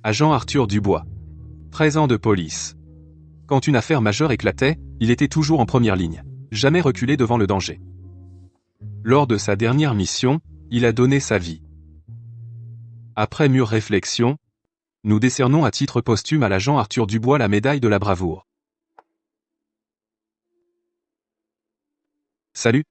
Agent Arthur Dubois. 13 ans de police. Quand une affaire majeure éclatait, il était toujours en première ligne. Jamais reculé devant le danger. Lors de sa dernière mission, il a donné sa vie. Après mûre réflexion, nous décernons à titre posthume à l'agent Arthur Dubois la médaille de la bravoure. Salut.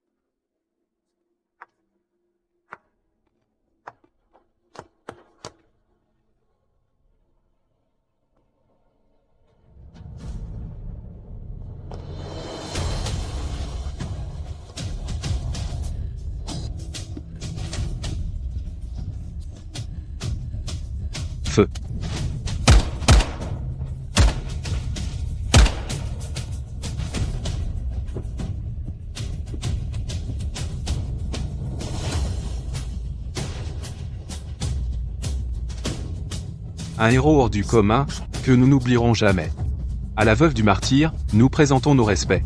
Feu. Un héros hors du commun, que nous n'oublierons jamais. À la veuve du martyr, nous présentons nos respects.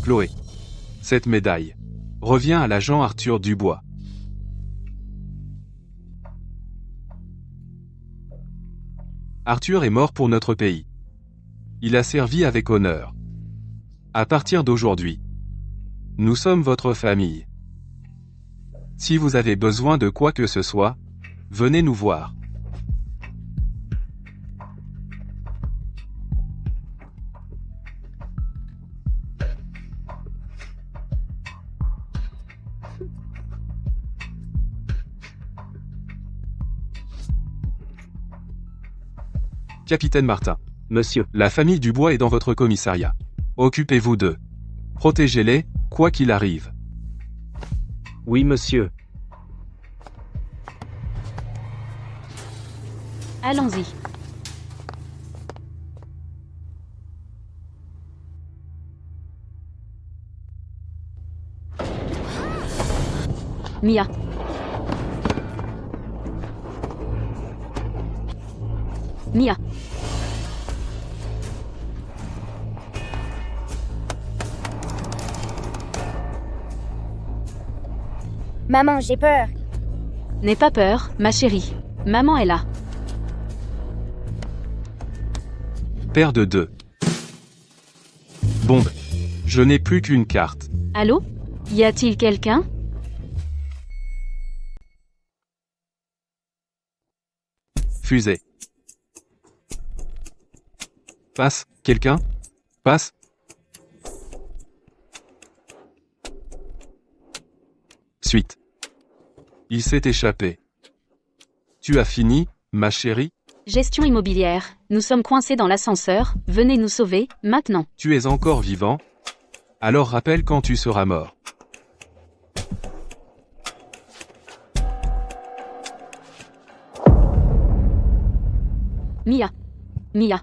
Chloé. Cette médaille revient à l'agent Arthur Dubois. Arthur est mort pour notre pays. Il a servi avec honneur. À partir d'aujourd'hui, nous sommes votre famille. Si vous avez besoin de quoi que ce soit, venez nous voir. Capitaine Martin. Monsieur. La famille Dubois est dans votre commissariat. Occupez-vous d'eux. Protégez-les, quoi qu'il arrive. Oui, monsieur. Allons-y. Mia. Mia. Maman, j'ai peur. N'aie pas peur, ma chérie. Maman est là. Père de 2. Bombe. Je n'ai plus qu'une carte. Allô? Y a-t-il quelqu'un? Fusée. Passe, quelqu'un? Passe. Suite. Il s'est échappé. Tu as fini, ma chérie? Gestion immobilière. Nous sommes coincés dans l'ascenseur. Venez nous sauver, maintenant. Tu es encore vivant? Alors rappelle quand tu seras mort. Mia. Mia.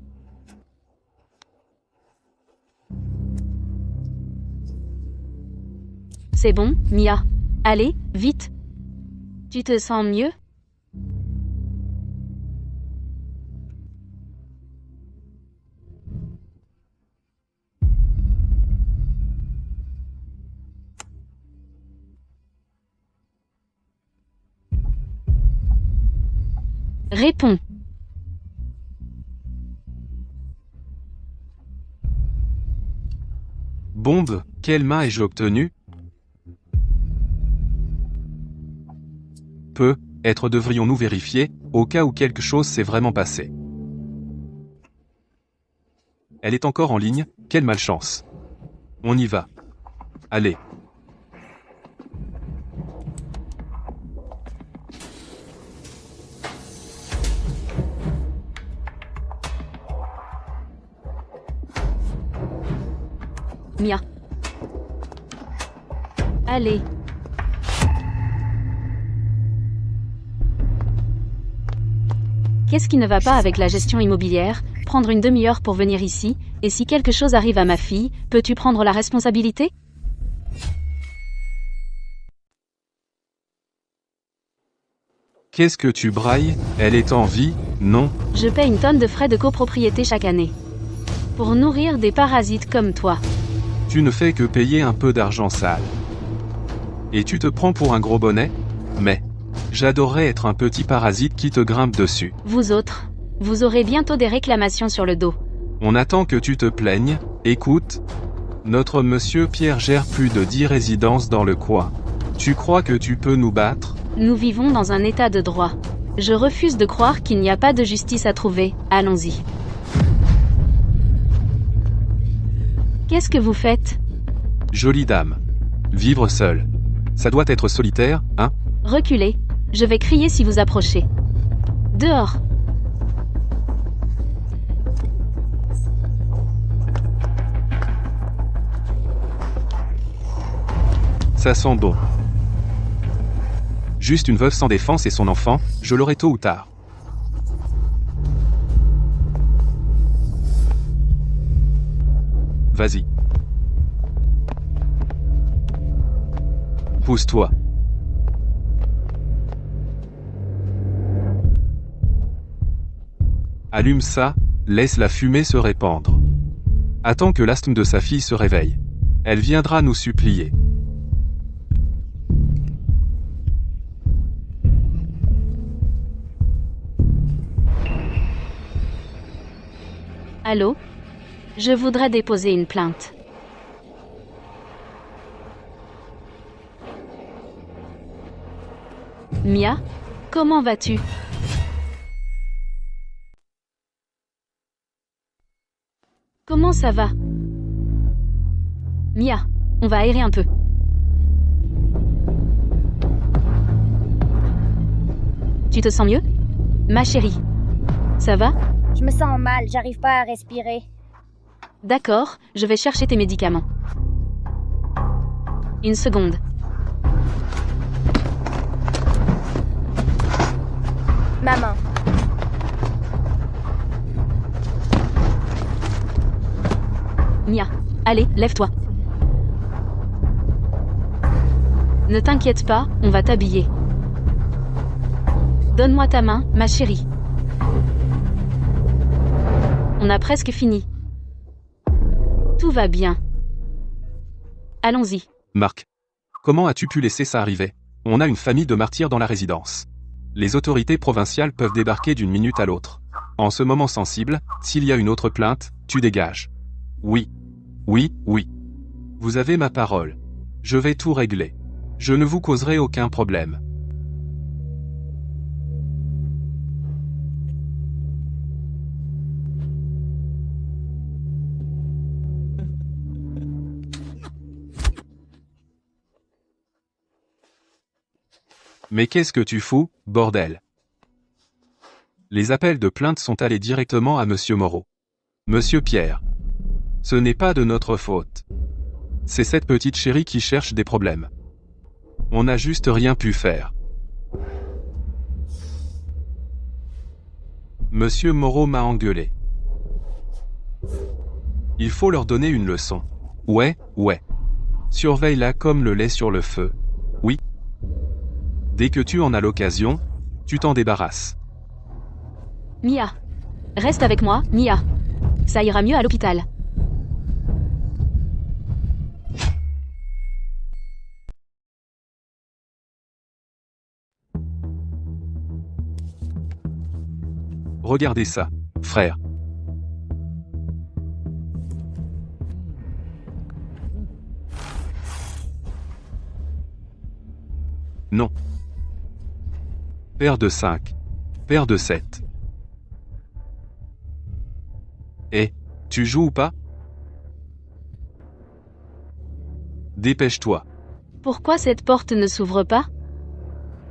C'est bon, Mia. Allez, vite. Tu te sens mieux? Réponds. Bombe, quelle main ai-je obtenue? Peut-être devrions-nous vérifier, au cas où quelque chose s'est vraiment passé. Elle est encore en ligne, quelle malchance. On y va. Allez. Mia. Allez. Qu'est-ce qui ne va pas avec la gestion immobilière? Prendre une demi-heure pour venir ici, et si quelque chose arrive à ma fille, peux-tu prendre la responsabilité? Qu'est-ce que tu brailles? Elle est en vie, non? Je paie une tonne de frais de copropriété chaque année. Pour nourrir des parasites comme toi. Tu ne fais que payer un peu d'argent sale. Et tu te prends pour un gros bonnet? Mais j'adorerais être un petit parasite qui te grimpe dessus. Vous autres, vous aurez bientôt des réclamations sur le dos. On attend que tu te plaignes. Écoute, notre monsieur Pierre gère plus de 10 résidences dans le coin. Tu crois que tu peux nous battre? Nous vivons dans un état de droit. Je refuse de croire qu'il n'y a pas de justice à trouver. Allons-y. Qu'est-ce que vous faites? Jolie dame. Vivre seule. Ça doit être solitaire, hein? Reculez. Je vais crier si vous approchez. Dehors. Ça sent bon. Juste une veuve sans défense et son enfant, je l'aurai tôt ou tard. Vas-y. Pousse-toi. Allume ça, laisse la fumée se répandre. Attends que l'asthme de sa fille se réveille. Elle viendra nous supplier. Allô? Je voudrais déposer une plainte. Mia? Comment vas-tu? Comment ça va? Mia, on va aérer un peu. Tu te sens mieux? Ma chérie. Ça va? Je me sens mal, j'arrive pas à respirer. D'accord, je vais chercher tes médicaments. Une seconde. Maman, Mia, allez, lève-toi. Ne t'inquiète pas, on va t'habiller. Donne-moi ta main, ma chérie. On a presque fini. Tout va bien. Allons-y. Marc. Comment as-tu pu laisser ça arriver? On a une famille de martyrs dans la résidence. Les autorités provinciales peuvent débarquer d'une minute à l'autre. En ce moment sensible, s'il y a une autre plainte, tu dégages. Oui. Oui, oui. Vous avez ma parole. Je vais tout régler. Je ne vous causerai aucun problème. Mais qu'est-ce que tu fous, bordel? Les appels de plainte sont allés directement à Monsieur Moreau. Monsieur Pierre. Ce n'est pas de notre faute. C'est cette petite chérie qui cherche des problèmes. On n'a juste rien pu faire. Monsieur Moreau m'a engueulé. Il faut leur donner une leçon. Ouais, ouais. Surveille-la comme le lait sur le feu. Oui. Dès que tu en as l'occasion, tu t'en débarrasses. Mia. Reste avec moi, Mia. Ça ira mieux à l'hôpital. Regardez ça, frère. Non. Paire de 5. Paire de 7. Eh, tu joues ou pas? Dépêche-toi. Pourquoi cette porte ne s'ouvre pas?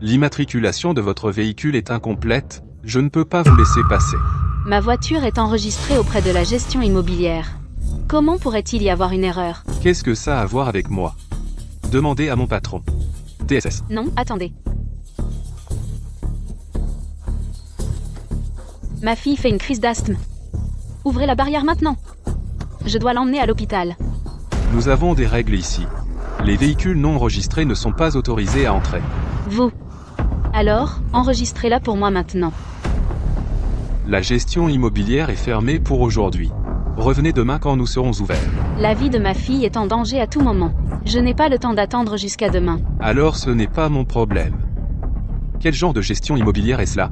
L'immatriculation de votre véhicule est incomplète, je ne peux pas vous laisser passer. Ma voiture est enregistrée auprès de la gestion immobilière. Comment pourrait-il y avoir une erreur? Qu'est-ce que ça a à voir avec moi? Demandez à mon patron. TSS. Non, attendez. Ma fille fait une crise d'asthme. Ouvrez la barrière maintenant. Je dois l'emmener à l'hôpital. Nous avons des règles ici. Les véhicules non enregistrés ne sont pas autorisés à entrer. Vous. Alors, enregistrez-la pour moi maintenant. La gestion immobilière est fermée pour aujourd'hui. Revenez demain quand nous serons ouverts. La vie de ma fille est en danger à tout moment. Je n'ai pas le temps d'attendre jusqu'à demain. Alors ce n'est pas mon problème. Quel genre de gestion immobilière est cela?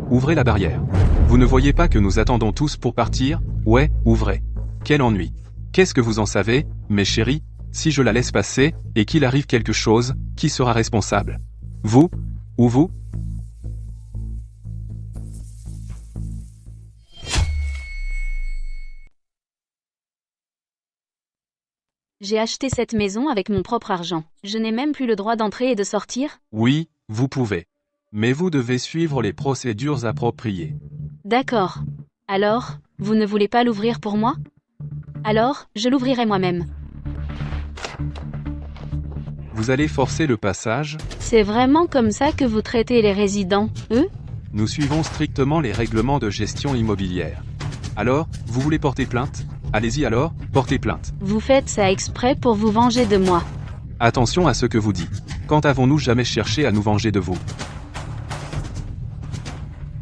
Ouvrez la barrière. Vous ne voyez pas que nous attendons tous pour partir? Ouais, ouvrez. Quel ennui. Qu'est-ce que vous en savez, mes chéris? Si je la laisse passer, et qu'il arrive quelque chose, qui sera responsable? Vous? Ou vous? J'ai acheté cette maison avec mon propre argent. Je n'ai même plus le droit d'entrer et de sortir? Oui, vous pouvez. Mais vous devez suivre les procédures appropriées. D'accord. Alors, vous ne voulez pas l'ouvrir pour moi? Alors, je l'ouvrirai moi-même. Vous allez forcer le passage? C'est vraiment comme ça que vous traitez les résidents, eux? Nous suivons strictement les règlements de gestion immobilière. Alors, vous voulez porter plainte? Allez-y alors, portez plainte. Vous faites ça exprès pour vous venger de moi. Attention à ce que vous dites. Quand avons-nous jamais cherché à nous venger de vous?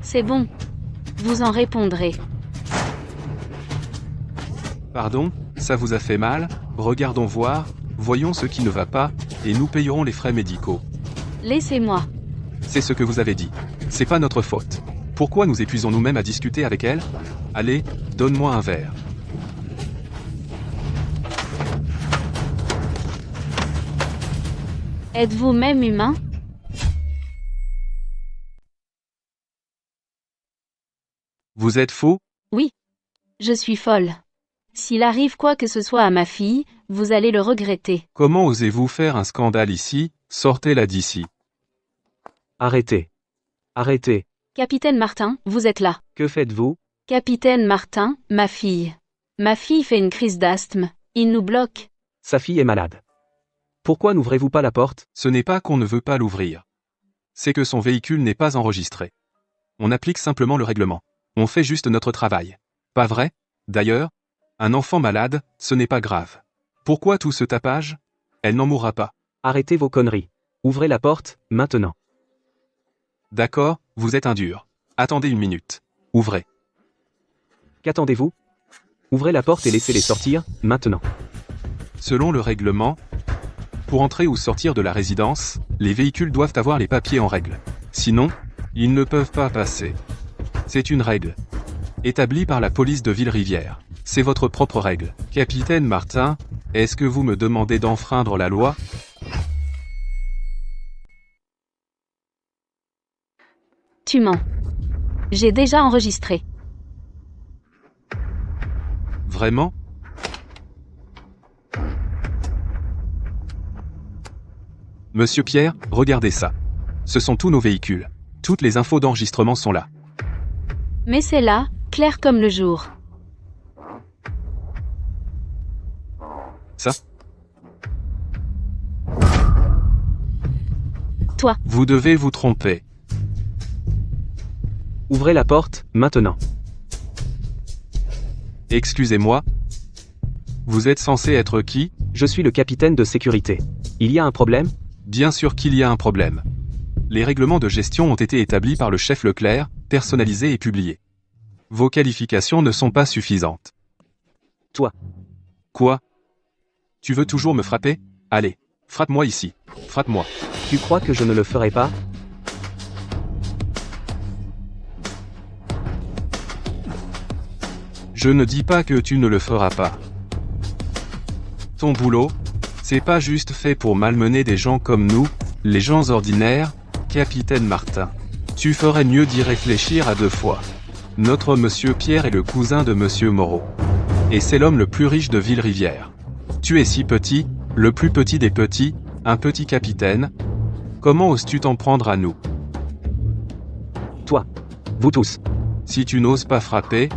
C'est bon. Vous en répondrez. Pardon, ça vous a fait mal? Regardons voir, voyons ce qui ne va pas, et nous payerons les frais médicaux. Laissez-moi. C'est ce que vous avez dit. C'est pas notre faute. Pourquoi nous épuisons nous-mêmes à discuter avec elle? Allez, donne-moi un verre. Êtes-vous même humain? Vous êtes faux? Oui. Je suis folle. S'il arrive quoi que ce soit à ma fille, vous allez le regretter. Comment osez-vous faire un scandale ici? Sortez-la d'ici. Arrêtez. Arrêtez. Capitaine Martin, vous êtes là. Que faites-vous? Capitaine Martin, ma fille. Ma fille fait une crise d'asthme. Il nous bloque. Sa fille est malade. Pourquoi n'ouvrez-vous pas la porte? Ce n'est pas qu'on ne veut pas l'ouvrir. C'est que son véhicule n'est pas enregistré. On applique simplement le règlement. On fait juste notre travail. Pas vrai? D'ailleurs, un enfant malade, ce n'est pas grave. Pourquoi tout ce tapage? Elle n'en mourra pas. Arrêtez vos conneries. Ouvrez la porte, maintenant. D'accord, vous êtes un dur. Attendez une minute. Ouvrez. Qu'attendez-vous? Ouvrez la porte et laissez-les sortir, maintenant. Selon le règlement, pour entrer ou sortir de la résidence, les véhicules doivent avoir les papiers en règle. Sinon, ils ne peuvent pas passer. C'est une règle établie par la police de Ville-Rivière. C'est votre propre règle. Capitaine Martin, est-ce que vous me demandez d'enfreindre la loi? Tu mens. J'ai déjà enregistré. Vraiment? Monsieur Pierre, regardez ça. Ce sont tous nos véhicules. Toutes les infos d'enregistrement sont là. Mais c'est là, clair comme le jour. Ça? Toi. Vous devez vous tromper. Ouvrez la porte, maintenant. Excusez-moi. Vous êtes censé être qui? Je suis le capitaine de sécurité. Il y a un problème? Bien sûr qu'il y a un problème. Les règlements de gestion ont été établis par le chef Leclerc, personnalisés et publiés. Vos qualifications ne sont pas suffisantes. Toi. Quoi? Tu veux toujours me frapper? Allez, frappe-moi ici. Frappe-moi. Tu crois que je ne le ferai pas? Je ne dis pas que tu ne le feras pas. Ton boulot, c'est pas juste fait pour malmener des gens comme nous, les gens ordinaires, Capitaine Martin. Tu ferais mieux d'y réfléchir à deux fois. Notre Monsieur Pierre est le cousin de Monsieur Moreau. Et c'est l'homme le plus riche de Ville-Rivière. Tu es si petit, le plus petit des petits, un petit capitaine. Comment oses-tu t'en prendre à nous? Toi. Vous tous. Si tu n'oses pas frapper,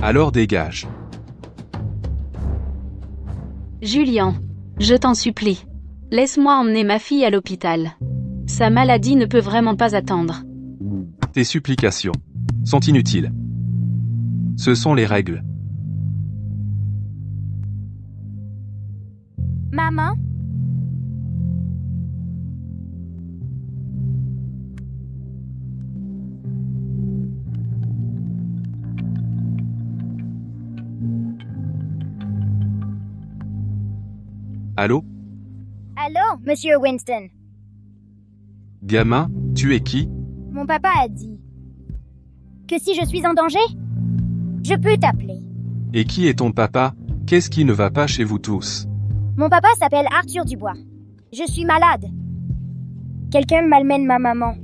alors dégage. Julien. Je t'en supplie. Laisse-moi emmener ma fille à l'hôpital. Sa maladie ne peut vraiment pas attendre. Tes supplications sont inutiles. Ce sont les règles. Maman? Allô? Allô, Monsieur Winston. Gamin, tu es qui? Mon papa a dit que si je suis en danger, je peux t'appeler. Et qui est ton papa? Qu'est-ce qui ne va pas chez vous tous? Mon papa s'appelle Arthur Dubois. Je suis malade. Quelqu'un malmène ma maman.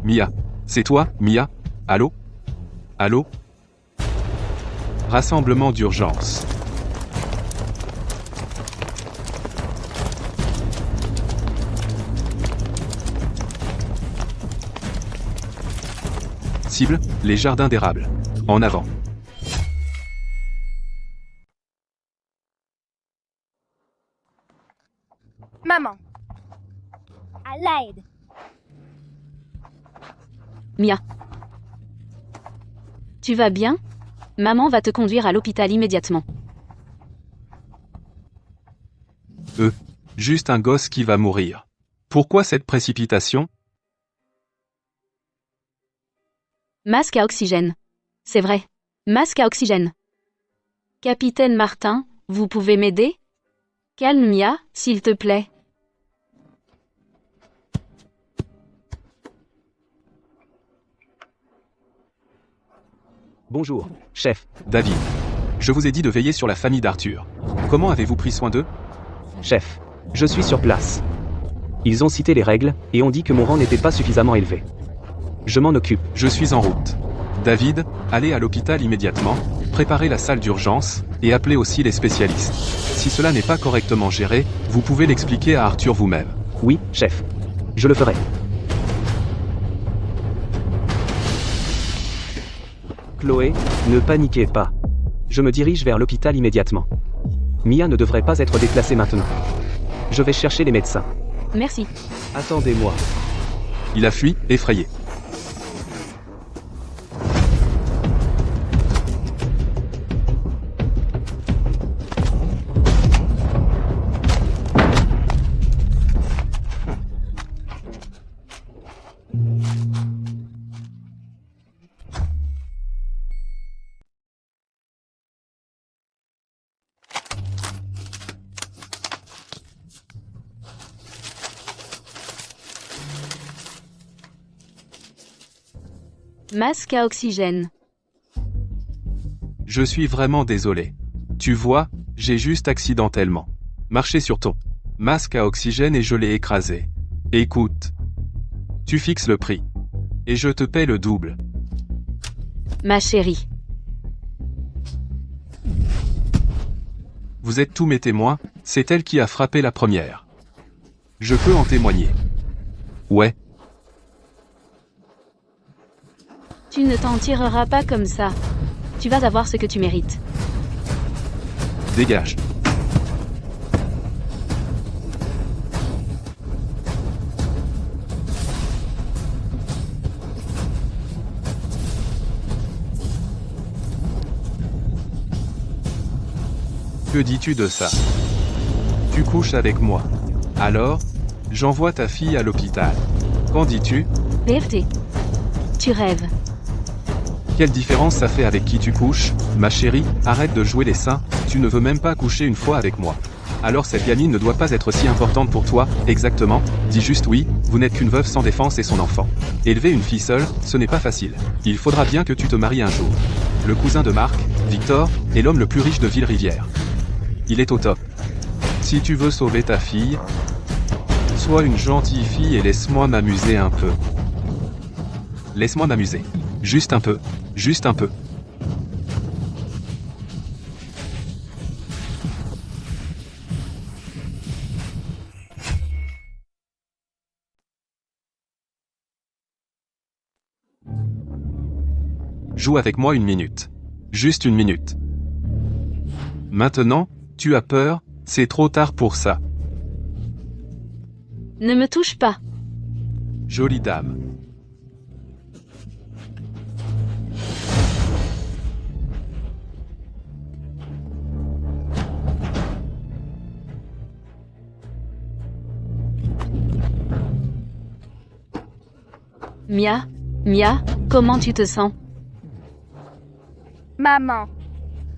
Mia. C'est toi, Mia? Allô? Allô? Rassemblement d'urgence. Cible, les jardins d'érable. En avant. Maman. À l'aide. Mia. Tu vas bien? Maman va te conduire à l'hôpital immédiatement. Juste un gosse qui va mourir. Pourquoi cette précipitation? Masque à oxygène. C'est vrai. Masque à oxygène. Capitaine Martin, vous pouvez m'aider? Calme Mia, s'il te plaît. Bonjour, chef. David. Je vous ai dit de veiller sur la famille d'Arthur. Comment avez-vous pris soin d'eux? Chef. Je suis sur place. Ils ont cité les règles, et ont dit que mon rang n'était pas suffisamment élevé. Je m'en occupe. Je suis en route. David, allez à l'hôpital immédiatement, préparez la salle d'urgence, et appelez aussi les spécialistes. Si cela n'est pas correctement géré, vous pouvez l'expliquer à Arthur vous-même. Oui, chef. Je le ferai. Chloé, ne paniquez pas. Je me dirige vers l'hôpital immédiatement. Mia ne devrait pas être déplacée maintenant. Je vais chercher les médecins. Merci. Attendez-moi. Il a fui, effrayé. Masque à oxygène. Je suis vraiment désolé. Tu vois, j'ai juste accidentellement marché sur ton masque à oxygène et je l'ai écrasé. Écoute. Tu fixes le prix. Et je te paie le double. Ma chérie. Vous êtes tous mes témoins, c'est elle qui a frappé la première. Je peux en témoigner. Ouais. Tu ne t'en tireras pas comme ça. Tu vas avoir ce que tu mérites. Dégage. Que dis-tu de ça? Tu couches avec moi. Alors, j'envoie ta fille à l'hôpital. Qu'en dis-tu? PFT. Tu rêves. Quelle différence ça fait avec qui tu couches? Ma chérie, arrête de jouer les saints, tu ne veux même pas coucher une fois avec moi. Alors cette gamine ne doit pas être si importante pour toi, exactement, dis juste oui, vous n'êtes qu'une veuve sans défense et son enfant. Élever une fille seule, ce n'est pas facile. Il faudra bien que tu te maries un jour. Le cousin de Marc, Victor, est l'homme le plus riche de Ville-Rivière. Il est au top. Si tu veux sauver ta fille, sois une gentille fille et laisse-moi m'amuser un peu. Laisse-moi m'amuser. Juste un peu. Juste un peu. Joue avec moi une minute. Juste une minute. Maintenant, tu as peur, c'est trop tard pour ça. Ne me touche pas. Jolie dame. Mia, Mia, comment tu te sens? Maman,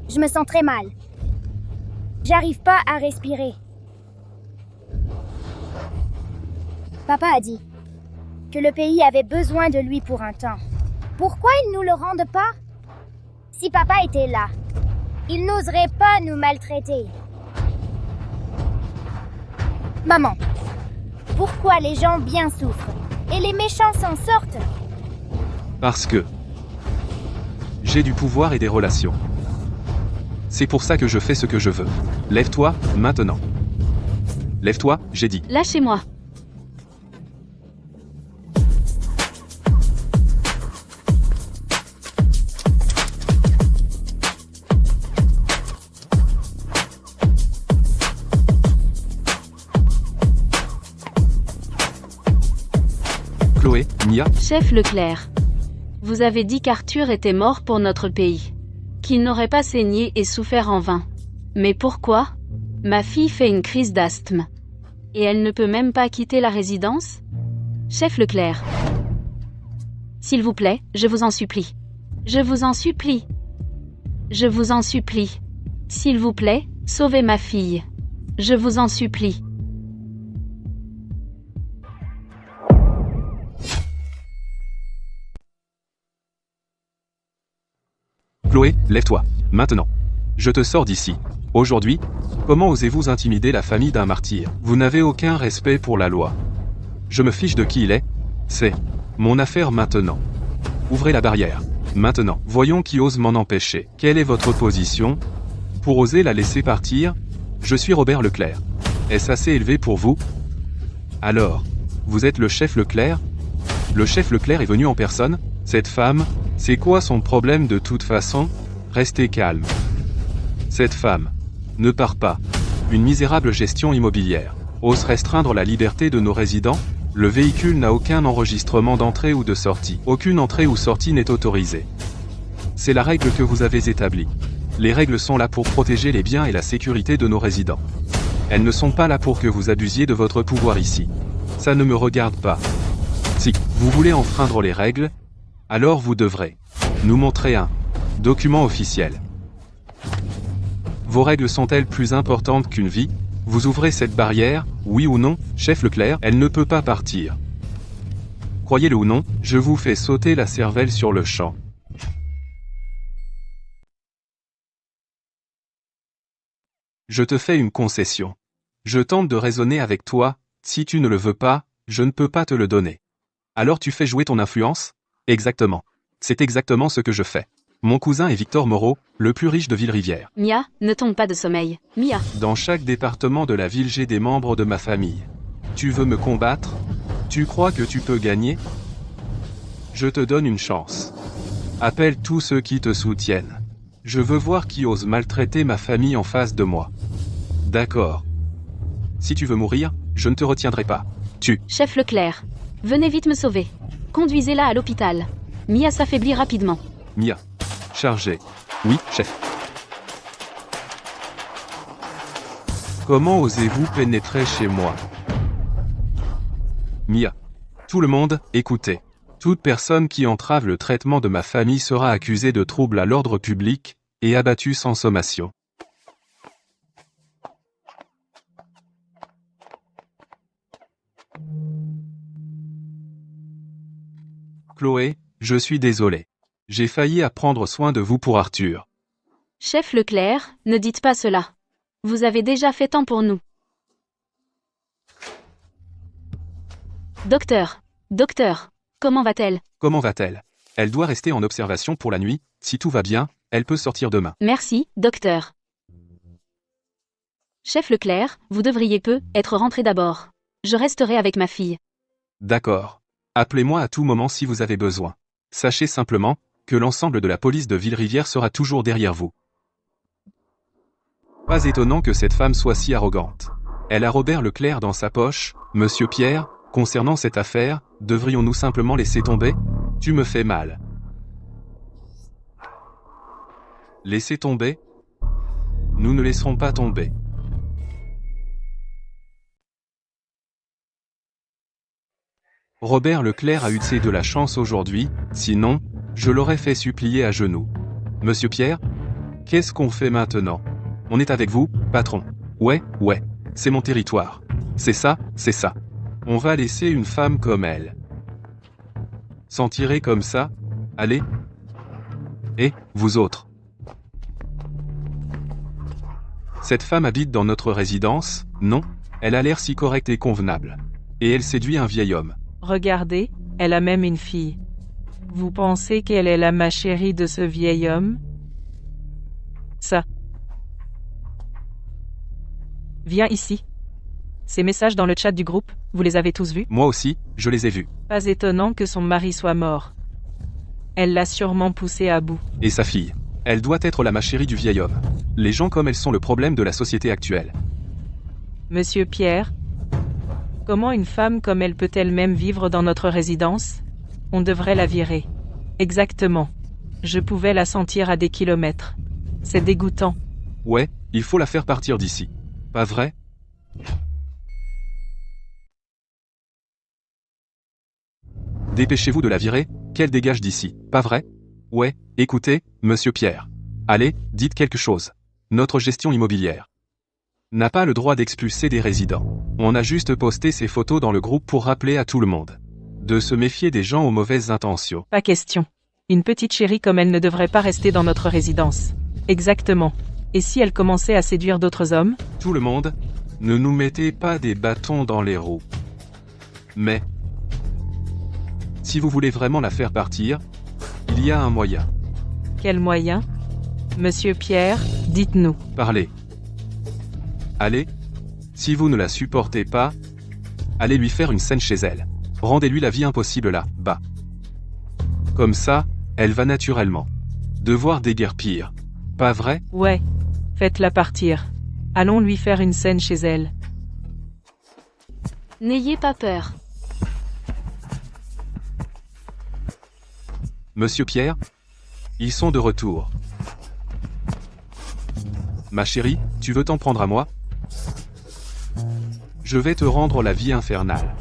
je me sens très mal. J'arrive pas à respirer. Papa a dit que le pays avait besoin de lui pour un temps. Pourquoi ils nous le rendent pas? Si papa était là, il n'oserait pas nous maltraiter. Maman, pourquoi les gens bien souffrent et les méchants s'en sortent? Parce que j'ai du pouvoir et des relations. C'est pour ça que je fais ce que je veux. Lève-toi, maintenant. Lève-toi, j'ai dit. Lâchez-moi. Chloé, Mia, Chef Leclerc. Vous avez dit qu'Arthur était mort pour notre pays. Qu'il n'aurait pas saigné et souffert en vain. Mais pourquoi? Ma fille fait une crise d'asthme. Et elle ne peut même pas quitter la résidence? Chef Leclerc. S'il vous plaît, je vous en supplie. Je vous en supplie. Je vous en supplie. S'il vous plaît, sauvez ma fille. Je vous en supplie. Chloé, lève-toi. Maintenant. Je te sors d'ici. Aujourd'hui, comment osez-vous intimider la famille d'un martyr? Vous n'avez aucun respect pour la loi. Je me fiche de qui il est. C'est mon affaire maintenant. Ouvrez la barrière. Maintenant. Voyons qui ose m'en empêcher. Quelle est votre position? Pour oser la laisser partir? Je suis Robert Leclerc. Est-ce assez élevé pour vous? Alors, vous êtes le chef Leclerc? Le chef Leclerc est venu en personne? Cette femme, c'est quoi son problème de toute façon? Restez calme. Cette femme ne part pas. Une misérable gestion immobilière ose restreindre la liberté de nos résidents? Le véhicule n'a aucun enregistrement d'entrée ou de sortie. Aucune entrée ou sortie n'est autorisée. C'est la règle que vous avez établie. Les règles sont là pour protéger les biens et la sécurité de nos résidents. Elles ne sont pas là pour que vous abusiez de votre pouvoir ici. Ça ne me regarde pas. Si vous voulez enfreindre les règles, alors vous devrez nous montrer un document officiel. Vos règles sont-elles plus importantes qu'une vie? Vous ouvrez cette barrière, oui ou non, chef Leclerc? Elle ne peut pas partir. Croyez-le ou non, je vous fais sauter la cervelle sur le champ. Je te fais une concession. Je tente de raisonner avec toi, si tu ne le veux pas, je ne peux pas te le donner. Alors tu fais jouer ton influence? Exactement. C'est exactement ce que je fais. Mon cousin est Victor Moreau, le plus riche de Ville-Rivière. Mia, ne tombe pas de sommeil. Mia. Dans chaque département de la ville, j'ai des membres de ma famille. Tu veux me combattre? Tu crois que tu peux gagner? Je te donne une chance. Appelle tous ceux qui te soutiennent. Je veux voir qui ose maltraiter ma famille en face de moi. D'accord. Si tu veux mourir, je ne te retiendrai pas. Chef Leclerc. Venez vite me sauver. Conduisez-la à l'hôpital. Mia s'affaiblit rapidement. Mia. Chargé. Oui, chef. Comment osez-vous pénétrer chez moi? Mia. Tout le monde, écoutez. Toute personne qui entrave le traitement de ma famille sera accusée de trouble à l'ordre public et abattue sans sommation. Chloé, je suis désolé. J'ai failli à prendre soin de vous pour Arthur. Chef Leclerc, ne dites pas cela. Vous avez déjà fait tant pour nous. Docteur, comment va-t-elle? Comment va-t-elle? Elle doit rester en observation pour la nuit. Si tout va bien, elle peut sortir demain. Merci, docteur. Chef Leclerc, vous devriez être rentré d'abord. Je resterai avec ma fille. D'accord. Appelez-moi à tout moment si vous avez besoin. Sachez simplement que l'ensemble de la police de Ville-Rivière sera toujours derrière vous. Pas étonnant que cette femme soit si arrogante. Elle a Robert Leclerc dans sa poche. Monsieur Pierre, concernant cette affaire, devrions-nous simplement laisser tomber? Tu me fais mal. Laissez tomber? Nous ne laisserons pas tomber. Robert Leclerc a eu de la chance aujourd'hui, sinon, je l'aurais fait supplier à genoux. Monsieur Pierre? Qu'est-ce qu'on fait maintenant? On est avec vous, patron. Ouais, c'est mon territoire. C'est ça. On va laisser une femme comme elle s'en tirer comme ça? Allez. Et, vous autres? Cette femme habite dans notre résidence, non? Elle a l'air si correcte et convenable. Et elle séduit un vieil homme. Regardez, elle a même une fille. Vous pensez qu'elle est la ma chérie de ce vieil homme? Ça. Viens ici. Ces messages dans le chat du groupe, vous les avez tous vus? Moi aussi, je les ai vus. Pas étonnant que son mari soit mort. Elle l'a sûrement poussé à bout. Et sa fille. Elle doit être la ma chérie du vieil homme. Les gens comme elle sont le problème de la société actuelle. Monsieur Pierre, comment une femme comme elle peut-elle même vivre dans notre résidence? On devrait la virer. Exactement. Je pouvais la sentir à des kilomètres. C'est dégoûtant. Ouais, il faut la faire partir d'ici. Pas vrai? Dépêchez-vous de la virer, qu'elle dégage d'ici, pas vrai? Ouais, écoutez, monsieur Pierre. Allez, dites quelque chose. Notre gestion immobilière n'a pas le droit d'expulser des résidents. On a juste posté ces photos dans le groupe pour rappeler à tout le monde de se méfier des gens aux mauvaises intentions. Pas question. Une petite chérie comme elle ne devrait pas rester dans notre résidence. Exactement. Et si elle commençait à séduire d'autres hommes? Tout le monde, ne nous mettez pas des bâtons dans les roues. Mais si vous voulez vraiment la faire partir, il y a un moyen. Quel moyen? Monsieur Pierre, dites-nous. Parlez. Allez, si vous ne la supportez pas, allez lui faire une scène chez elle. Rendez-lui la vie impossible là-bas. Comme ça, elle va naturellement devoir déguerpir. Pas vrai? Ouais. Faites-la partir. Allons lui faire une scène chez elle. N'ayez pas peur. Monsieur Pierre? Ils sont de retour. Ma chérie, tu veux t'en prendre à moi? Je vais te rendre la vie infernale.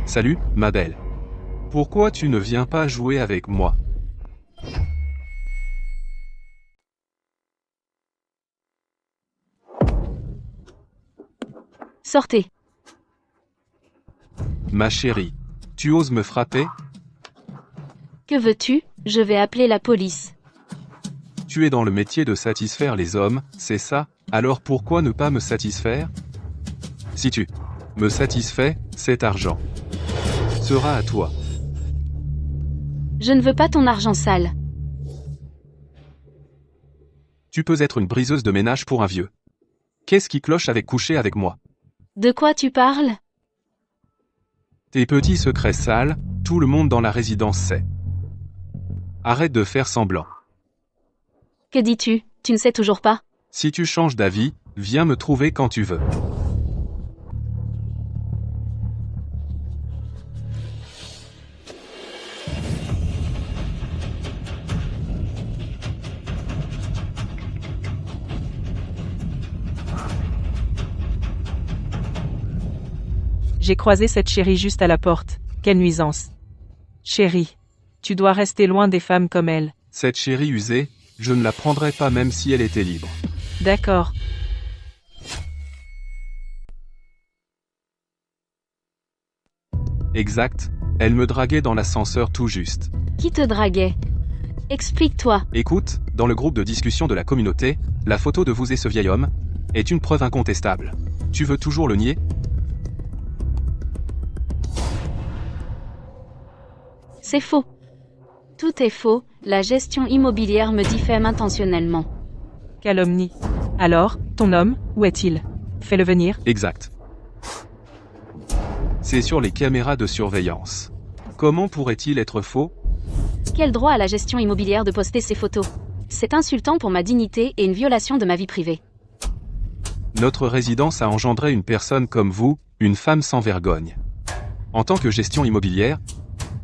Salut, ma belle. Pourquoi tu ne viens pas jouer avec moi? Sortez. Ma chérie, tu oses me frapper? Que veux-tu? Je vais appeler la police. Tu es dans le métier de satisfaire les hommes, c'est ça? Alors pourquoi ne pas me satisfaire? Si tu me satisfais, cet argent sera à toi. Je ne veux pas ton argent sale. Tu peux être une briseuse de ménage pour un vieux. Qu'est-ce qui cloche avec coucher avec moi? De quoi tu parles? Tes petits secrets sales, tout le monde dans la résidence sait. Arrête de faire semblant. Que dis-tu? Tu ne sais toujours pas? Si tu changes d'avis, viens me trouver quand tu veux. J'ai croisé cette chérie juste à la porte. Quelle nuisance. Chérie, tu dois rester loin des femmes comme elle. Cette chérie usée, je ne la prendrais pas même si elle était libre. D'accord. Exact, elle me draguait dans l'ascenseur tout juste. Qui te draguait? Explique-toi. Écoute, dans le groupe de discussion de la communauté, la photo de vous et ce vieil homme est une preuve incontestable. Tu veux toujours le nier? C'est faux. Tout est faux, la gestion immobilière me diffame intentionnellement. Calomnie. Alors, ton homme, où est-il? Fais-le venir. Exact. C'est sur les caméras de surveillance. Comment pourrait-il être faux? Quel droit a la gestion immobilière de poster ces photos? C'est insultant pour ma dignité et une violation de ma vie privée. Notre résidence a engendré une personne comme vous, une femme sans vergogne. En tant que gestion immobilière,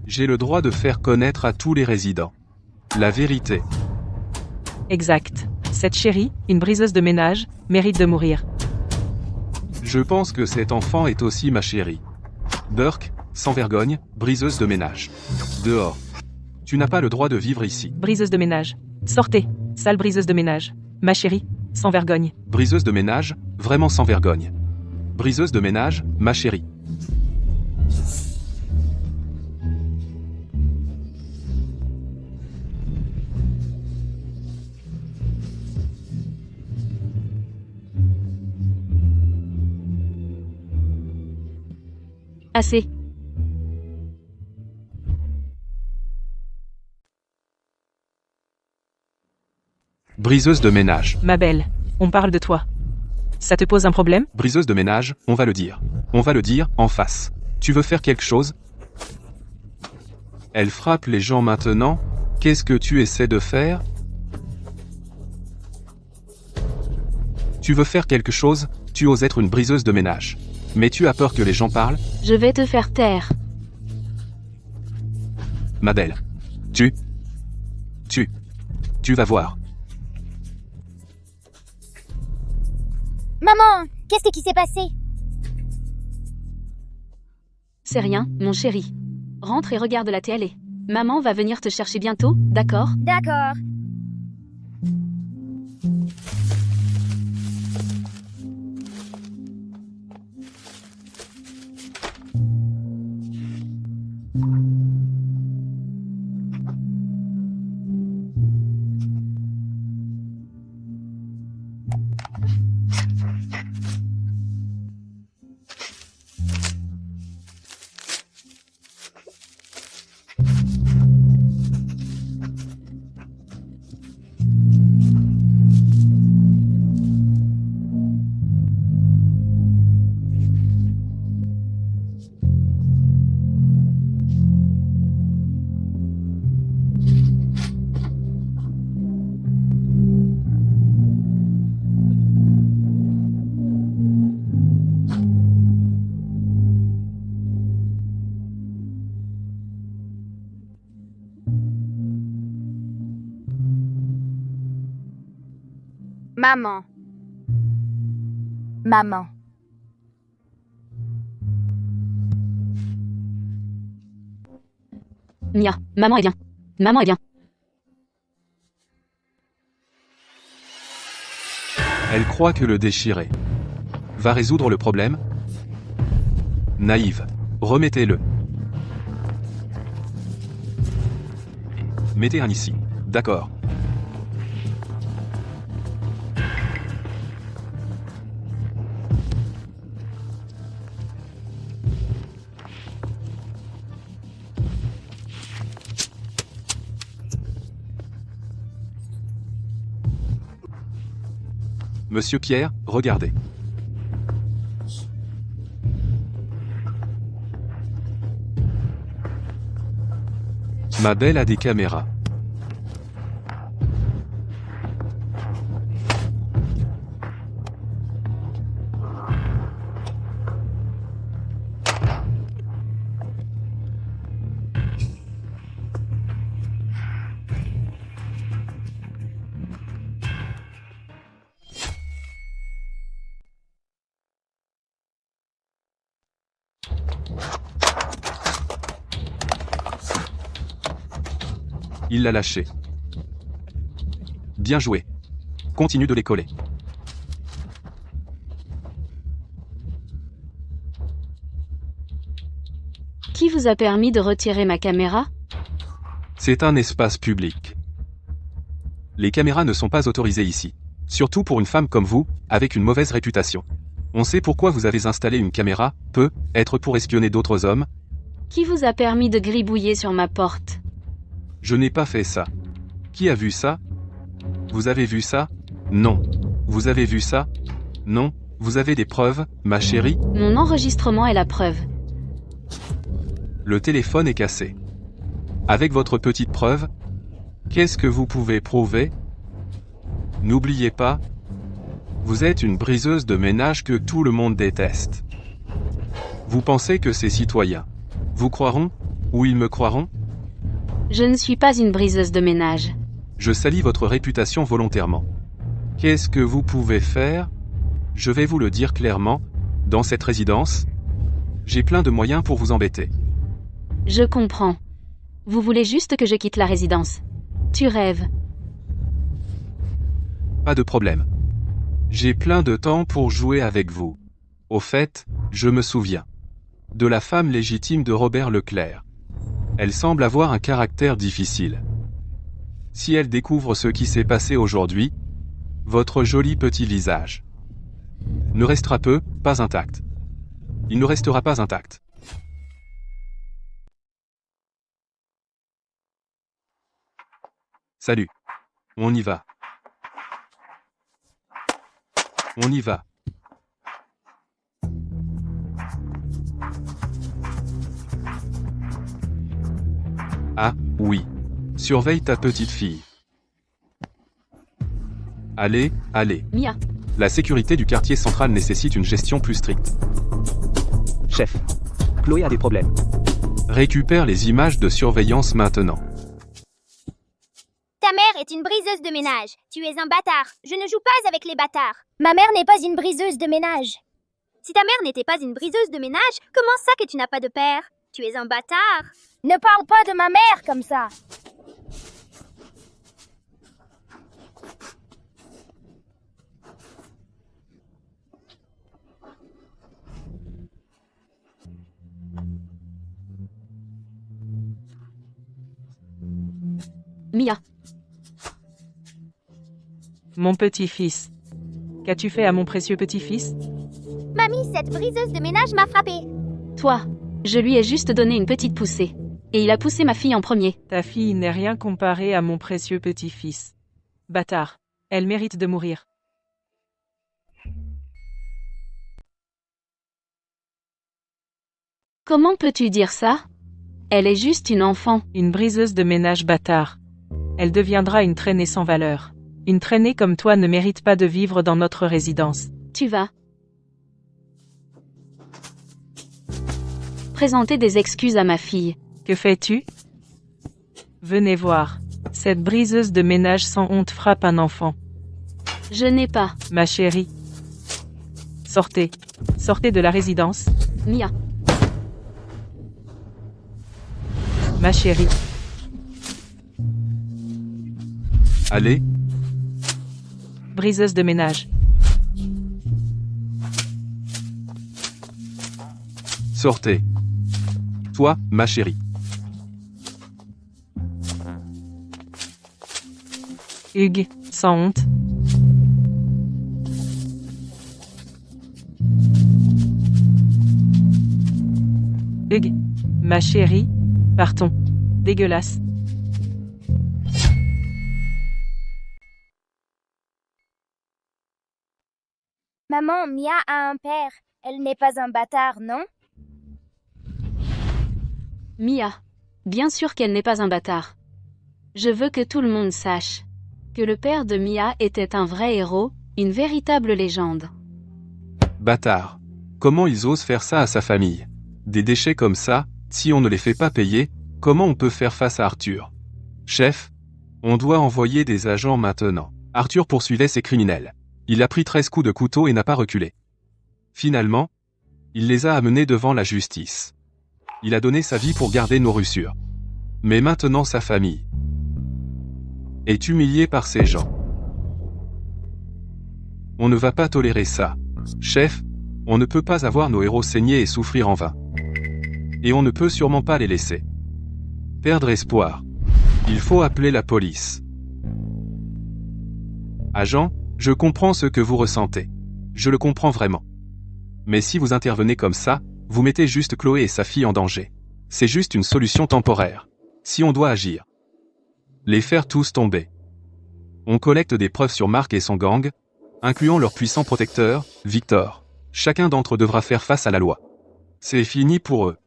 j'ai le droit de faire connaître à tous les résidents la vérité. Exact. Cette chérie, une briseuse de ménage, mérite de mourir. Je pense que cet enfant est aussi ma chérie. Burke, sans vergogne, briseuse de ménage. Dehors. Tu n'as pas le droit de vivre ici. Briseuse de ménage. Sortez, sale briseuse de ménage. Ma chérie, sans vergogne. Briseuse de ménage, vraiment sans vergogne. Briseuse de ménage, ma chérie. Assez. Briseuse de ménage. Ma belle, on parle de toi. Ça te pose un problème? Briseuse de ménage, on va le dire. On va le dire, en face. Tu veux faire quelque chose? Elle frappe les gens maintenant? Qu'est-ce que tu essaies de faire? Tu veux faire quelque chose? Tu oses être une briseuse de ménage. Mais tu as peur que les gens parlent? Je vais te faire taire. Ma belle. Tu vas voir. Maman, qu'est-ce qui s'est passé? C'est rien, mon chéri. Rentre et regarde la télé. Maman va venir te chercher bientôt, d'accord? D'accord. Maman. Maman. Mia, maman est bien. Maman est bien. Elle croit que le déchirer va résoudre le problème? Naïve. Remettez-le. Mettez un ici. D'accord. Monsieur Pierre, regardez. Ma belle a des caméras. Il l'a lâché. Bien joué. Continue de les coller. Qui vous a permis de retirer ma caméra? C'est un espace public. Les caméras ne sont pas autorisées ici. Surtout pour une femme comme vous, avec une mauvaise réputation. On sait pourquoi vous avez installé une caméra, peut être pour espionner d'autres hommes. Qui vous a permis de gribouiller sur ma porte? Je n'ai pas fait ça. Qui a vu ça? Vous avez vu ça? Non. Vous avez vu ça? Non. Vous avez des preuves, ma chérie? Mon enregistrement est la preuve. Le téléphone est cassé. Avec votre petite preuve? Qu'est-ce que vous pouvez prouver? N'oubliez pas, Vous êtes une briseuse de ménage que tout le monde déteste. Vous pensez que ces citoyens vous croiront, ou ils me croiront? Je ne suis pas une briseuse de ménage. Je salis votre réputation volontairement. Qu'est-ce que vous pouvez faire? Je vais vous le dire clairement, dans cette résidence, j'ai plein de moyens pour vous embêter. Je comprends. Vous voulez juste que je quitte la résidence. Tu rêves. Pas de problème. J'ai plein de temps pour jouer avec vous. Au fait, je me souviens de la femme légitime de Robert Leclerc. Elle semble avoir un caractère difficile. Si elle découvre ce qui s'est passé aujourd'hui, votre joli petit visage ne restera pas intact. Il ne restera pas intact. Salut. On y va. On y va. Ah, oui. Surveille ta petite fille. Allez, allez. Mia, La sécurité du quartier central nécessite une gestion plus stricte. Chef. Chloé a des problèmes. Récupère les images de surveillance maintenant. Ta mère est une briseuse de ménage. Tu es un bâtard. Je ne joue pas avec les bâtards. Ma mère n'est pas une briseuse de ménage. Si ta mère n'était pas une briseuse de ménage, comment ça que tu n'as pas de père? Tu es un bâtard. Ne parle pas de ma mère comme ça. Mia, Mon petit-fils. Qu'as-tu fait à mon précieux petit-fils? Mamie, cette briseuse de ménage m'a frappée. toi, je lui ai juste donné une petite poussée. Et il a poussé ma fille en premier. Ta fille n'est rien comparée à mon précieux petit-fils. Bâtard. Elle mérite de mourir. Comment peux-tu dire ça? Elle est juste une enfant. Une briseuse de ménage bâtard. Elle deviendra une traînée sans valeur. Une traînée comme toi ne mérite pas de vivre dans notre résidence. Tu vas présenter des excuses à ma fille. Que fais-tu? Venez voir. Cette briseuse de ménage sans honte frappe un enfant. Je n'ai pas. Ma chérie. Sortez. Sortez de la résidence. Mia, Ma chérie. Allez, Briseuse de ménage. sortez. Toi, ma chérie. Hugues, sans honte. Hugues, ma chérie, partons. Dégueulasse. Maman, Mia a un père. Elle n'est pas un bâtard, non? Mia. Bien sûr qu'elle n'est pas un bâtard. Je veux que tout le monde sache que le père de Mia était un vrai héros, une véritable légende. Bâtard. Comment ils osent faire ça à sa famille? Des déchets comme ça, si on ne les fait pas payer, comment on peut faire face à Arthur? Chef, on doit envoyer des agents maintenant. Arthur poursuivait ces criminels. Il a pris 13 coups de couteau et n'a pas reculé. Finalement, il les a amenés devant la justice. Il a donné sa vie pour garder nos Russures. Mais maintenant sa famille est humiliée par ces gens. On ne va pas tolérer ça. Chef, on ne peut pas avoir nos héros saigner et souffrir en vain. Et on ne peut sûrement pas les laisser perdre espoir. Il faut appeler la police. Agent, je comprends ce que vous ressentez. Je le comprends vraiment. Mais si vous intervenez comme ça, vous mettez juste Chloé et sa fille en danger. C'est juste une solution temporaire. Si on doit agir, les faire tous tomber. On collecte des preuves sur Marc et son gang, incluant leur puissant protecteur, Victor. Chacun d'entre eux devra faire face à la loi. C'est fini pour eux.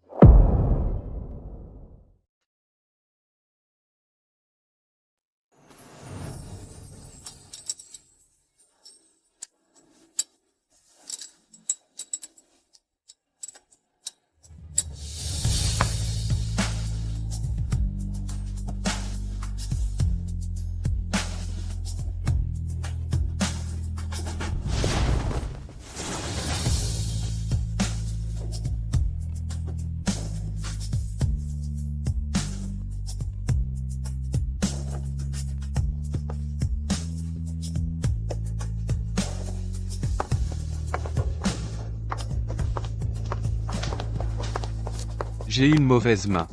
J'ai une mauvaise main.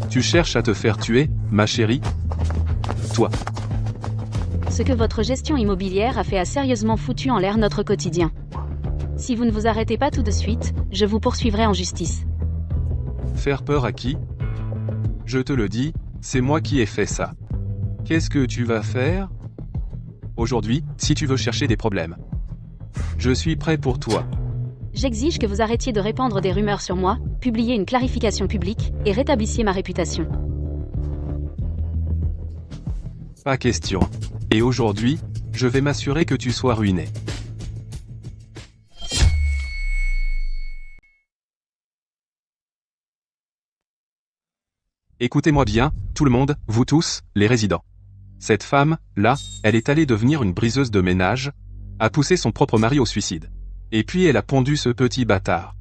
Tu cherches à te faire tuer, ma chérie? Toi. Ce que votre gestion immobilière a fait a sérieusement foutu en l'air notre quotidien. Si vous ne vous arrêtez pas tout de suite, je vous poursuivrai en justice. Faire peur à qui? Je te le dis, c'est moi qui ai fait ça. Qu'est-ce que tu vas faire? Aujourd'hui, si tu veux chercher des problèmes. Je suis prêt pour toi. J'exige que vous arrêtiez de répandre des rumeurs sur moi, publiez une clarification publique, et rétablissiez ma réputation. Pas question. Et aujourd'hui, je vais m'assurer que tu sois ruiné. Écoutez-moi bien, tout le monde, vous tous, les résidents. Cette femme, là, elle est allée devenir une briseuse de ménage, a poussé son propre mari au suicide. Et puis elle a pondu ce petit bâtard.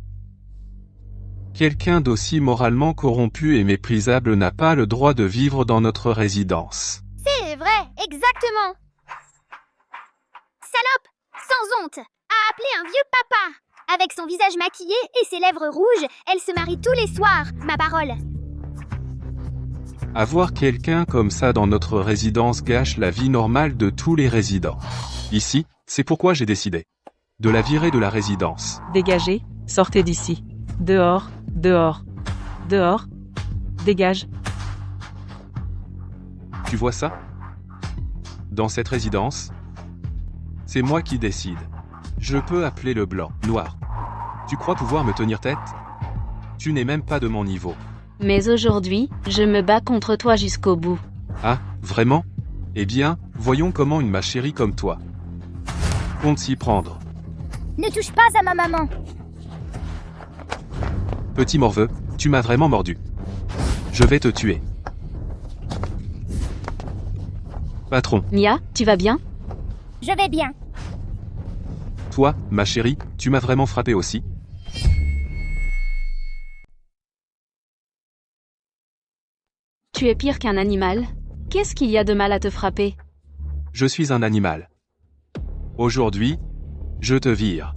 Quelqu'un d'aussi moralement corrompu et méprisable n'a pas le droit de vivre dans notre résidence. C'est vrai, exactement. Salope, sans honte, a appelé un vieux papa. Avec son visage maquillé et ses lèvres rouges, elle se marie tous les soirs, ma parole. Avoir quelqu'un comme ça dans notre résidence gâche la vie normale de tous les résidents. Ici, c'est pourquoi j'ai décidé de la virer de la résidence. Dégagez, sortez d'ici. Dehors, dehors. Dehors. Dégage. Tu vois ça? Dans cette résidence, c'est moi qui décide. Je peux appeler le blanc, noir. Tu crois pouvoir me tenir tête? Tu n'es même pas de mon niveau. Mais aujourd'hui, je me bats contre toi jusqu'au bout. Ah, vraiment? Eh bien, voyons comment une ma chérie comme toi compte s'y prendre. Ne touche pas à ma maman. Petit morveux, tu m'as vraiment mordu. Je vais te tuer. Patron, Mia, tu vas bien? Je vais bien. toi, ma chérie, tu m'as vraiment frappé aussi. Tu es pire qu'un animal. Qu'est-ce qu'il y a de mal à te frapper? Je suis un animal. Aujourd'hui, je te vire.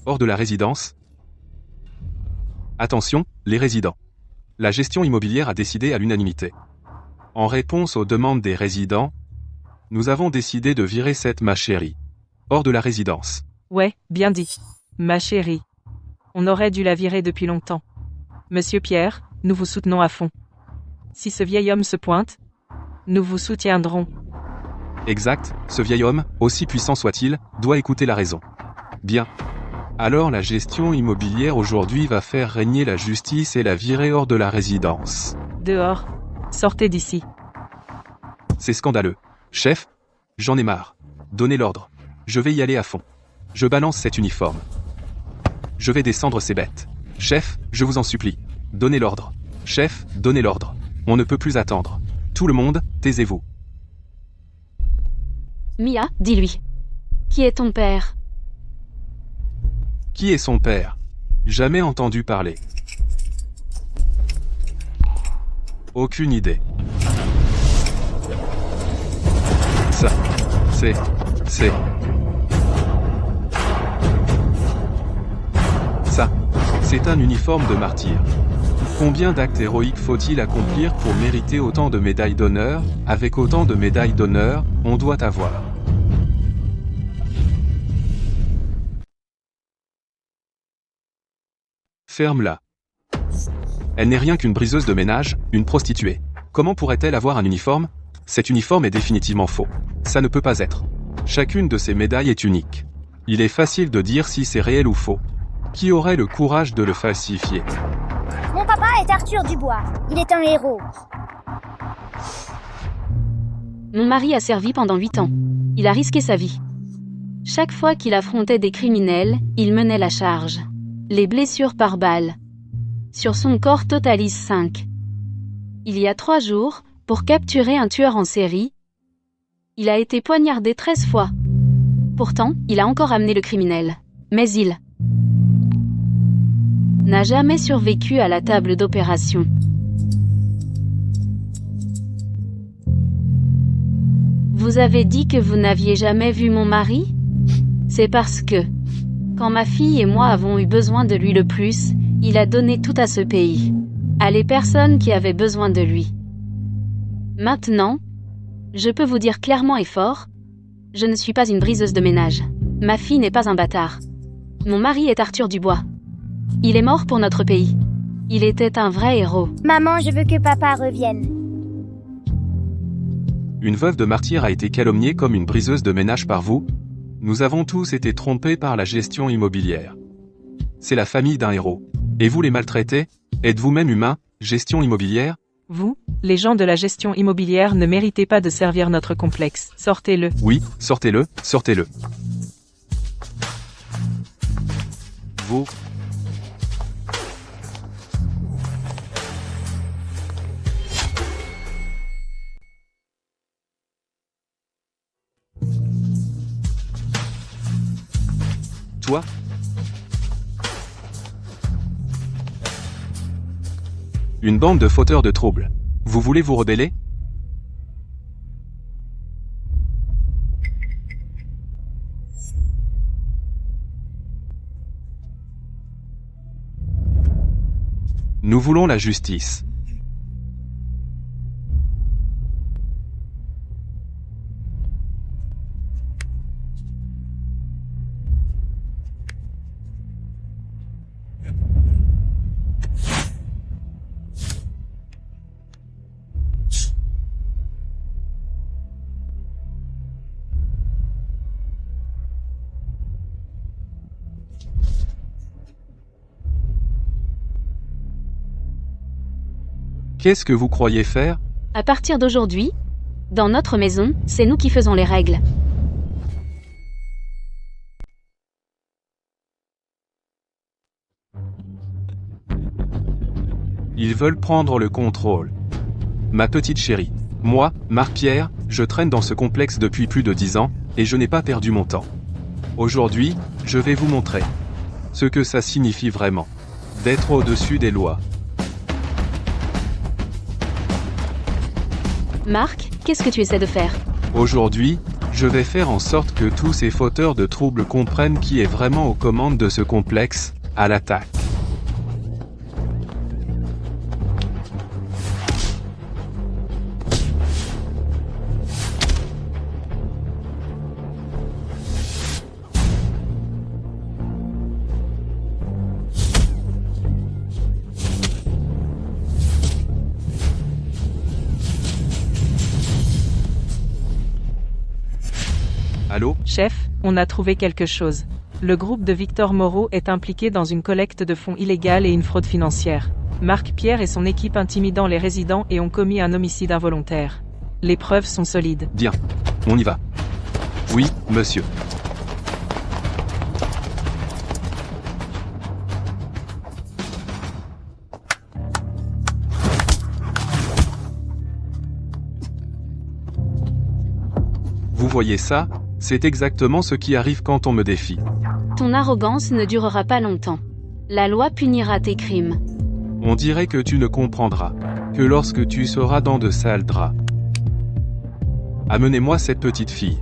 Hors de la résidence. Attention, les résidents. La gestion immobilière a décidé à l'unanimité. En réponse aux demandes des résidents, nous avons décidé de virer cette ma chérie. Hors de la résidence. Ouais, bien dit. Ma chérie. On aurait dû la virer depuis longtemps. Monsieur Pierre, nous vous soutenons à fond. Si ce vieil homme se pointe, nous vous soutiendrons. Exact, ce vieil homme, aussi puissant soit-il, doit écouter la raison. Bien. Alors la gestion immobilière aujourd'hui va faire régner la justice et la virer hors de la résidence. Dehors. Sortez d'ici. C'est scandaleux. Chef, j'en ai marre. Donnez l'ordre. Je vais y aller à fond. Je balance cet uniforme. Je vais descendre ces bêtes. Chef, je vous en supplie. Donnez l'ordre. Chef, donnez l'ordre. On ne peut plus attendre. Tout le monde, taisez-vous. Mia, dis-lui. Qui est ton père? Qui est son père? Jamais entendu parler. Aucune idée. Ça, c'est... Ça, c'est un uniforme de martyr. Combien d'actes héroïques faut-il accomplir pour mériter autant de médailles d'honneur? Avec autant de médailles d'honneur, on doit avoir. Ferme-la. Elle n'est rien qu'une briseuse de ménage, une prostituée. Comment pourrait-elle avoir un uniforme? Cet uniforme est définitivement faux. Ça ne peut pas être. Chacune de ces médailles est unique. Il est facile de dire si c'est réel ou faux. Qui aurait le courage de le falsifier? Mon papa est Arthur Dubois. Il est un héros. Mon mari a servi pendant 8 ans. Il a risqué sa vie. Chaque fois qu'il affrontait des criminels, il menait la charge. Les blessures par balle sur son corps totalisent 5. Il y a 3 jours, pour capturer un tueur en série, il a été poignardé 13 fois. Pourtant, il a encore amené le criminel. Mais il n'a jamais survécu à la table d'opération. Vous avez dit que vous n'aviez jamais vu mon mari? C'est parce que, quand ma fille et moi avons eu besoin de lui le plus, il a donné tout à ce pays. À les personnes qui avaient besoin de lui. Maintenant, je peux vous dire clairement et fort, je ne suis pas une briseuse de ménage. Ma fille n'est pas un bâtard. Mon mari est Arthur Dubois. Il est mort pour notre pays. Il était un vrai héros. Maman, je veux que papa revienne. Une veuve de martyr a été calomniée comme une briseuse de ménage par vous? Nous avons tous été trompés par la gestion immobilière. C'est la famille d'un héros. Et vous les maltraitez? Êtes-vous même humain, gestion immobilière? Vous, les gens de la gestion immobilière ne méritez pas de servir notre complexe. Sortez-le. Oui, sortez-le, sortez-le. Vous... Toi? Une bande de fauteurs de troubles. Vous voulez vous rebeller? Nous voulons la justice. Qu'est-ce que vous croyez faire? À partir d'aujourd'hui, dans notre maison, c'est nous qui faisons les règles. Ils veulent prendre le contrôle. Ma petite chérie. Moi, Marc-Pierre, je traîne dans ce complexe depuis plus de 10 ans, et je n'ai pas perdu mon temps. Aujourd'hui, je vais vous montrer ce que ça signifie vraiment. D'être au-dessus des lois. Marc, qu'est-ce que tu essaies de faire? Aujourd'hui, je vais faire en sorte que tous ces fauteurs de troubles comprennent qui est vraiment aux commandes de ce complexe, à l'attaque. Allô? Chef, on a trouvé quelque chose. Le groupe de Victor Moreau est impliqué dans une collecte de fonds illégale et une fraude financière. Marc-Pierre et son équipe intimidant les résidents et ont commis un homicide involontaire. Les preuves sont solides. Bien. On y va. Oui, monsieur. Vous voyez ça? C'est exactement ce qui arrive quand on me défie. Ton arrogance ne durera pas longtemps. La loi punira tes crimes. On dirait que tu ne comprendras que lorsque tu seras dans de sales draps. Amenez-moi cette petite fille.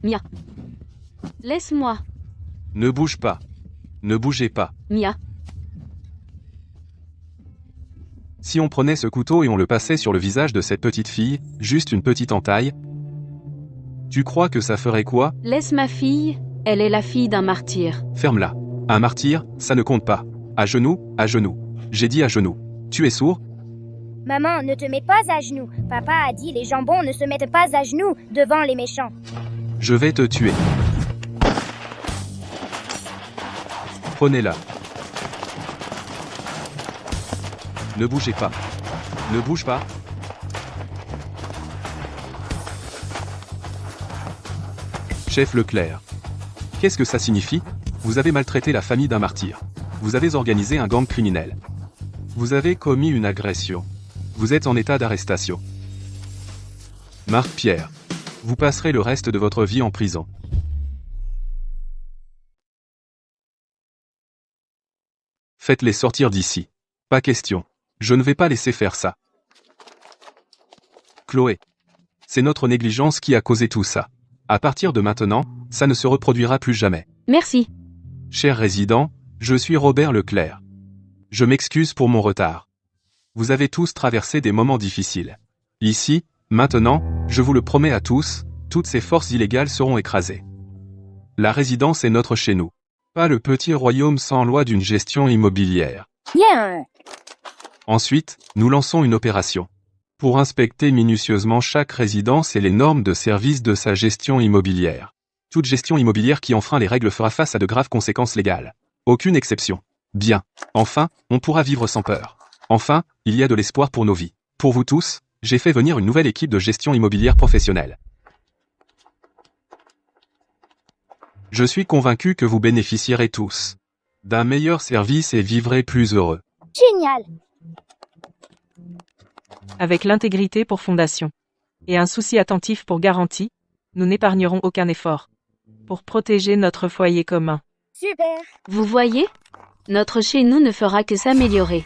Mia. Laisse-moi. Ne bouge pas. Ne bougez pas. Mia. Si on prenait ce couteau et on le passait sur le visage de cette petite fille, juste une petite entaille, tu crois que ça ferait quoi? Laisse ma fille, elle est la fille d'un martyr. Ferme-la. Un martyr, ça ne compte pas. À genoux, à genoux. J'ai dit à genoux. Tu es sourd? Maman, ne te mets pas à genoux. Papa a dit les jambons ne se mettent pas à genoux devant les méchants. Je vais te tuer. Prenez-la. Ne bougez pas. Ne bouge pas. Chef Leclerc. Qu'est-ce que ça signifie? Vous avez maltraité la famille d'un martyr. Vous avez organisé un gang criminel. Vous avez commis une agression. Vous êtes en état d'arrestation. Marc-Pierre. Vous passerez le reste de votre vie en prison. Faites-les sortir d'ici. Pas question. Je ne vais pas laisser faire ça. Chloé. C'est notre négligence qui a causé tout ça. À partir de maintenant, ça ne se reproduira plus jamais. Merci. Chers résidents, je suis Robert Leclerc. Je m'excuse pour mon retard. Vous avez tous traversé des moments difficiles. Ici, maintenant, je vous le promets à tous, toutes ces forces illégales seront écrasées. La résidence est notre chez nous. Pas le petit royaume sans loi d'une gestion immobilière. Bien. Ensuite, nous lançons une opération. Pour inspecter minutieusement chaque résidence et les normes de service de sa gestion immobilière. Toute gestion immobilière qui enfreint les règles fera face à de graves conséquences légales. Aucune exception. Bien. Enfin, on pourra vivre sans peur. Enfin, il y a de l'espoir pour nos vies. Pour vous tous, j'ai fait venir une nouvelle équipe de gestion immobilière professionnelle. Je suis convaincu que vous bénéficierez tous d'un meilleur service et vivrez plus heureux. Génial. Avec l'intégrité pour fondation. Et un souci attentif pour garantie, nous n'épargnerons aucun effort. Pour protéger notre foyer commun. Super. Vous voyez? Notre chez nous ne fera que s'améliorer.